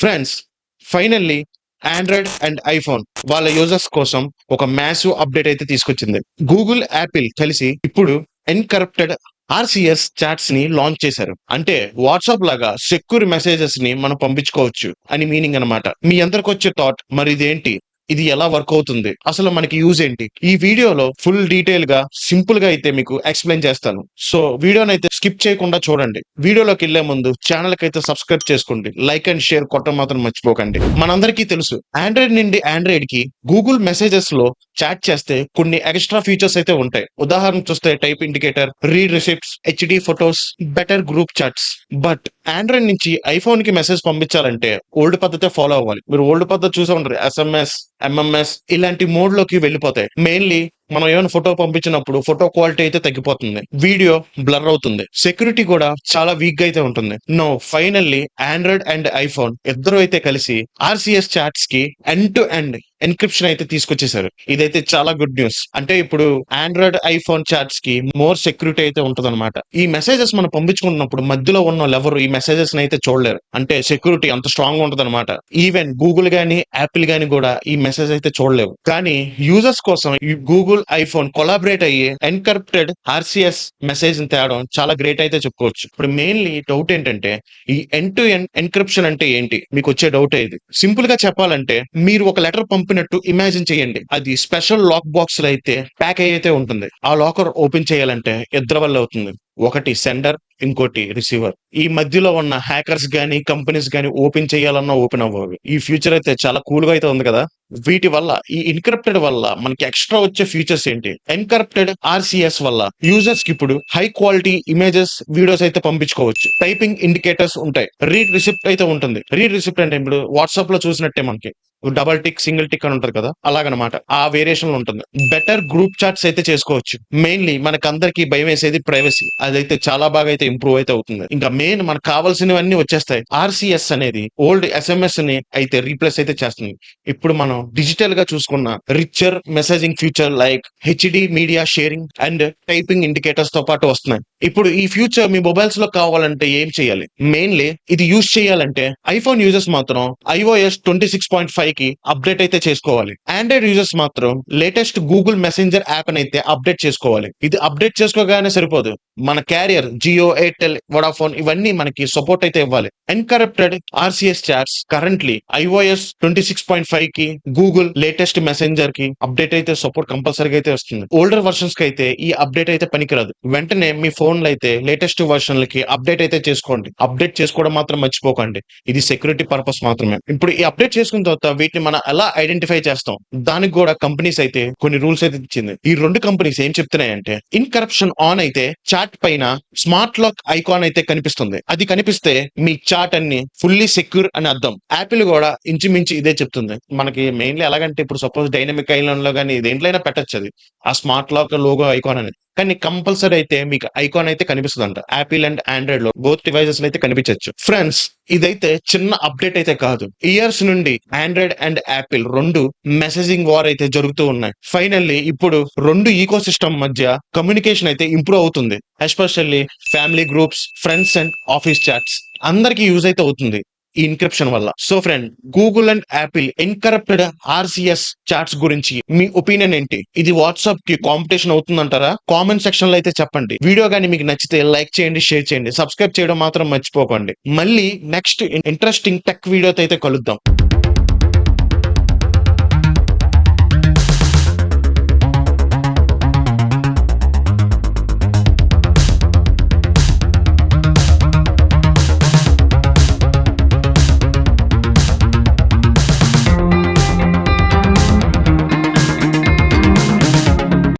Friends, finally Android and iPhone వాళ్ళ users కోసం ఒక మ్యాసివ్ అప్డేట్ అయితే తీసుకొచ్చింది. గూగుల్, యాపిల్ కలిసి ఇప్పుడు ఎన్‌కరప్టెడ్ ఆర్‌సీఎస్ చాట్స్ ని లాంచ్ చేశారు. అంటే వాట్సాప్ లాగా సెక్యూర్ మెసేజెస్ ని మనం పంపించుకోవచ్చు అని మీనింగ్ అన్నమాట. మీ అందరికొచ్చే థాట్, మరి ఇదేంటి? ఇది ఎలా వర్క్ అవుతుంది? అసలు మనకి యూజ్ ఏంటి? ఈ వీడియోలో ఫుల్ డీటెయిల్ గా సింపుల్ గా అయితే మీకు ఎక్స్‌ప్లెయిన్ చేస్తాను. సో వీడియోనైతే స్కిప్ చేయకుండా చూడండి. వీడియోలోకెళ్ళే ముందు ఛానల్ కైతే సబ్స్క్రైబ్ చేసుకోండి. లైక్ అండ్ షేర్ కొట్టడం మాత్రం మర్చిపోకండి. మనందరికీ తెలుసు, ఆండ్రాయిడ్ నుండి ఆండ్రాయిడ్ కి గూగుల్ మెసేజెస్ లో చాట్ చేస్తే కొన్ని ఎక్స్ట్రా ఫీచర్స్ అయితే ఉంటాయి. ఉదాహరణ చూస్తే type indicator, read receipts, HD photos, better group chats. But Android నుంచి ఐఫోన్ కి మెసేజ్ పంపించాలంటే ఓల్డ్ పద్ధతే ఫాలో అవ్వాలి. మీరు ఓల్డ్ పద్ధతి చూసే ఉంటారు. ఎస్ఎంఎస్, ఎంఎంఎస్ ఇలాంటి మోడ్ లోకి వెళ్ళిపోతాయి. మెయిన్లీ మనం ఏమైనా ఫోటో పంపించినప్పుడు ఫోటో క్వాలిటీ అయితే తగ్గిపోతుంది, వీడియో బ్లర్ అవుతుంది, సెక్యూరిటీ కూడా చాలా వీక్ గా అయితే ఉంటుంది. No finally Android and iPhone ఇద్దరు అయితే కలిసి ఆర్‌సీఎస్ చాట్స్ కి ఎండ్ టు ఎండ్ ఎన్క్రిప్షన్ అయితే తీసుకొచ్చేసారు. ఇదైతే చాలా గుడ్ న్యూస్. అంటే ఇప్పుడు ఆండ్రాయిడ్, ఐఫోన్ చాట్స్ కి మోర్ సెక్యూరిటీ అయితే ఉంటదన్నమాట. ఈ మెసేజెస్ మనం పంపించుకుంటున్నప్పుడు మధ్యలో ఉన్న వాళ్ళు ఎవరు ఈ మెసేజెస్ అయితే చూడలేరు. అంటే సెక్యూరిటీ అంత స్ట్రాంగ్ గా ఉంటదన్నమాట. ఈవెన్ గూగుల్ గానీ, యాపిల్ గానీ కూడా ఈ మెసేజ్ అయితే చూడలేవు. కానీ యూజర్స్ కోసం ఈ గూగుల్, ఐఫోన్ కొలాబరేట్ అయ్యి ఎన్‌కరప్టెడ్ ఆర్‌సీఎస్ మెసేజ్ తేవడం చాలా గ్రేట్ అయితే చెప్పుకోవచ్చు. ఇప్పుడు మెయిన్లీ డౌట్ ఏంటంటే, ఈ ఎండ్ టు ఎండ్ ఎన్క్రిప్షన్ అంటే ఏంటి? మీకు వచ్చే డౌటే ఇది. సింపుల్ గా చెప్పాలంటే, మీరు ఒక లెటర్ పంపినట్టు ఇమాజిన్ చేయండి. అది స్పెషల్ లాక్ బాక్స్ లో అయితే ప్యాక్ అయితే ఉంటుంది. ఆ లాకర్ ఓపెన్ చేయాలంటే ఇద్దరి వల్ల అవుతుంది. ఒకటి సెండర్, ఇంకోటి రిసీవర్. ఈ మధ్యలో ఉన్న హ్యాకర్స్ గానీ, కంపెనీస్ గానీ ఓపెన్ చేయాలన్నా ఓపెన్ అవ్వవు. ఈ ఫ్యూచర్ అయితే చాలా కూల్ గా అయితే ఉంది కదా. వీటి వల్ల, ఈ ఎన్క్రిప్టెడ్ వల్ల మనకి ఎక్స్ట్రా వచ్చే ఫీచర్స్ ఏంటి? ఎన్‌కరప్టెడ్ ఆర్‌సీఎస్ వల్ల యూజర్స్ కి ఇప్పుడు హై క్వాలిటీ ఇమేజెస్, వీడియోస్ అయితే పంపించుకోవచ్చు. టైపింగ్ ఇండికేటర్స్ ఉంటాయి. రీడ్ రిసిప్ట్ అయితే ఉంటుంది. రీడ్ రిసిప్ట్ అంటే ఇప్పుడు వాట్సాప్ లో చూసినట్టే మనకి డబల్ టిక్, సింగిల్ టిక్ అని ఉంటది కదా, అలాగనమాట. ఆ వేరియేషన్ లో ఉంటుంది. బెటర్ గ్రూప్ చాట్స్ అయితే చేసుకోవచ్చు. మెయిన్లీ మనకందరికి భయం వేసేది ప్రైవసీ. అదైతే చాలా బాగా అయితే ఇంప్రూవ్ అయితే అవుతుంది. ఇంకా మెయిన్ మనకు కావాల్సినవన్నీ వచ్చేస్తాయి. ఆర్‌సీఎస్ అనేది ఓల్డ్ ఎస్ఎంఎస్ ని అయితే రీప్లేస్ అయితే చేస్తుంది. ఇప్పుడు మనం డిజిటల్ గా చూసుకున్న richer messaging feature like HD media sharing and typing indicators తో పాటు వస్తున్నాయి. ఇప్పుడు ఈ ఫ్యూచర్ మీ మొబైల్స్ లో కావాలంటే ఏం చేయాలి? మెయిన్లీ ఇది యూజ్ చేయాలంటే ఐఫోన్ యూజర్స్ మాత్రం iOS 26.5 కి అప్డేట్ అయితే చేసుకోవాలి. ఆండ్రాయిడ్ యూజర్స్ మాత్రం లేటెస్ట్ గూగుల్ మెసెంజర్ యాప్ అయితే అప్డేట్ చేసుకోవాలి. ఇది అప్డేట్ చేసుకోగానే సరిపోదు. మన క్యారియర్ జియో, ఎయిర్టెల్, వొడాఫోన్ ఇవన్నీ మనకి సపోర్ట్ అయితే ఇవ్వాలి. ఎన్‌కరప్టెడ్ ఆర్‌సీఎస్ చాట్స్ కరెంట్లీ iOS 26.5 కి, గూగుల్ లేటెస్ట్ మెసెంజర్ కి అప్డేట్ అయితే సపోర్ట్ కంపల్సరీగా అయితే వస్తుంది. ఓల్డర్ వర్షన్స్ కి అయితే ఈ అప్డేట్ అయితే పనికిరాదు. వెంటనే మీ ఫోన్ లో అయితే లేటెస్ట్ వర్షన్లకి అప్డేట్ అయితే చేసుకోండి. అప్డేట్ చేసుకోవడం మాత్రం మర్చిపోకండి. ఇది సెక్యూరిటీ పర్పస్ మాత్రమే. ఇప్పుడు ఈ అప్డేట్ చేసుకున్న తర్వాత వీటిని మనం ఎలా ఐడెంటిఫై చేస్తాం? దానికి కూడా కంపెనీస్ అయితే కొన్ని రూల్స్ అయితే ఇచ్చింది. ఈ రెండు కంపెనీస్ ఏం చెప్తున్నాయంటే, ఇన్‌కరప్షన్ ఆన్ అయితే చాట్ పైన స్మార్ట్ లాక్ ఐకాన్ అయితే కనిపిస్తుంది. అది కనిపిస్తే మీ చాట్ అన్ని ఫుల్లీ సెక్యూర్ అని అర్థం. యాపిల్ కూడా ఇంచుమించు ఇదే చెప్తుంది. మనకి మెయిన్లీ ఎలాగంటే, ఇప్పుడు సపోజ్ డైనమిక్ ఐలాండ్ లో కానీ దేంట్లో అయినా పెట్టచ్చు అది, ఆ స్మార్ట్ లాక్ లోగో ఐకాన్ అని. కానీ కంపల్సరీ అయితే మీకు ఐకాన్ అయితే కనిపిస్తుందంట. యాపిల్ అండ్ ఆండ్రాయిడ్ లో బోత్ డివైజెస్ లో అయితే కనిపించచ్చు. ఫ్రెండ్స్, ఇదైతే చిన్న అప్డేట్ అయితే కాదు. ఇయర్స్ నుండి ఆండ్రాయిడ్ అండ్ యాపిల్ రెండు మెసేజింగ్ వార్ అయితే జరుగుతూ ఉన్నాయి. ఫైనల్లీ ఇప్పుడు రెండు ఈకో సిస్టమ్ మధ్య కమ్యూనికేషన్ అయితే ఇంప్రూవ్ అవుతుంది. Especially family groups, friends and office chats అందరికి యూజ్ అయితే అవుతుంది ఈ ఎన్క్రిప్షన్ వల్ల. So friend, Google and Apple encrypted RCS chats గురించి మీ ఒపీనియన్ ఏంటి? ఇది వాట్సాప్ కి కాంపిటీషన్ అవుతుందంటారా? కామెంట్ సెక్షన్ లో అయితే చెప్పండి. వీడియో కానీ మీకు నచ్చితే లైక్ చేయండి, షేర్ చేయండి, సబ్స్క్రైబ్ చేయడం మాత్రం మర్చిపోకండి. మళ్ళీ నెక్స్ట్ ఇంట్రెస్టింగ్ టెక్ వీడియోతో అయితే కలుద్దాం.